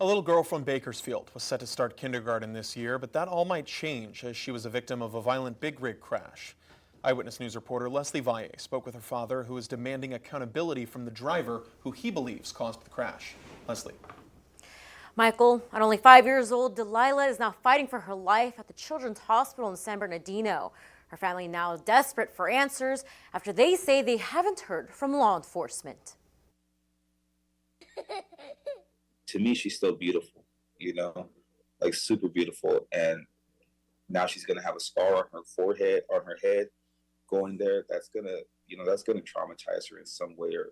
A little girl from Bakersfield was set to start kindergarten this year, but that all might change as she was a victim of a violent big rig crash. Eyewitness News reporter Leslie Valle spoke with her father, who is demanding accountability from the driver who he believes caused the crash. Leslie. Michael, at only 5 years old, Delilah is now fighting for her life at the Children's Hospital in San Bernardino. Her family now is desperate for answers after they say they haven't heard from law enforcement. To me, she's still beautiful, like super beautiful. And now she's going to have a scar on her forehead, on her head going there. That's going to traumatize her in some way or,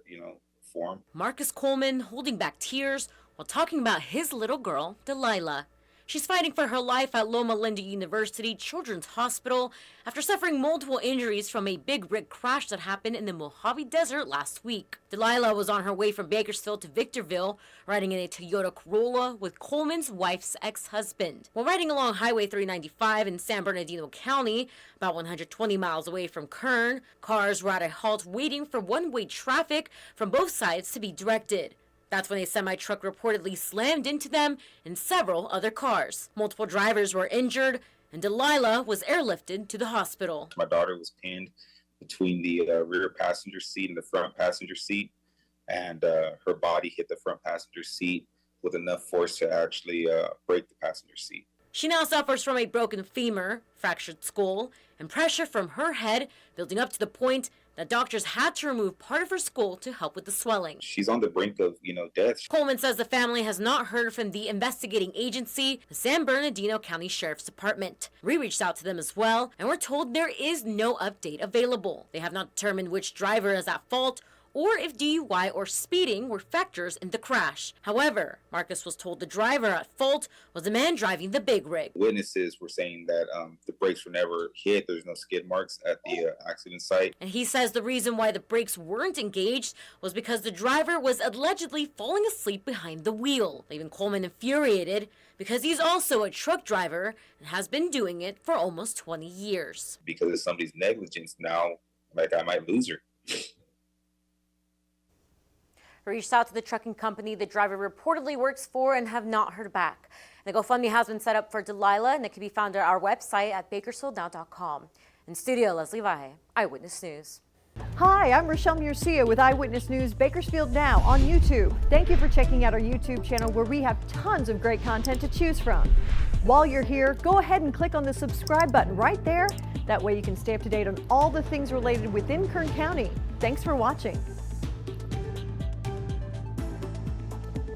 form. Marcus Coleman holding back tears while talking about his little girl, Delilah. She's fighting for her life at Loma Linda University Children's Hospital after suffering multiple injuries from a big rig crash that happened in the Mojave Desert last week. Delilah was on her way from Bakersfield to Victorville, riding in a Toyota Corolla with Coleman's wife's ex-husband. While riding along Highway 395 in San Bernardino County, about 120 miles away from Kern, cars were at a halt waiting for one-way traffic from both sides to be directed. That's when a semi-truck reportedly slammed into them and several other cars. Multiple drivers were injured, and Delilah was airlifted to the hospital. My daughter was pinned between the rear passenger seat and the front passenger seat, and her body hit the front passenger seat with enough force to actually break the passenger seat. She now suffers from a broken femur, fractured skull, and pressure from her head, building up to the point that doctors had to remove part of her skull to help with the swelling. She's on the brink of, death. Coleman says the family has not heard from the investigating agency, the San Bernardino County Sheriff's Department. We reached out to them as well, and we're told there is no update available. They have not determined which driver is at fault or if DUI or speeding were factors in the crash. However, Marcus was told the driver at fault was the man driving the big rig. Witnesses were saying that the brakes were never hit. There's no skid marks at the accident site. And he says the reason why the brakes weren't engaged was because the driver was allegedly falling asleep behind the wheel, leaving Coleman infuriated because he's also a truck driver and has been doing it for almost 20 years. Because of somebody's negligence now, I might lose her. Reached out to the trucking company the driver reportedly works for and have not heard back. The GoFundMe has been set up for Delilah, and it can be found at our website at BakersfieldNow.com. In studio, Leslie Valle, Eyewitness News. Hi, I'm Rochelle Murcia with Eyewitness News Bakersfield Now on YouTube. Thank you for checking out our YouTube channel where we have tons of great content to choose from. While you're here, go ahead and click on the subscribe button right there. That way you can stay up to date on all the things related within Kern County. Thanks for watching.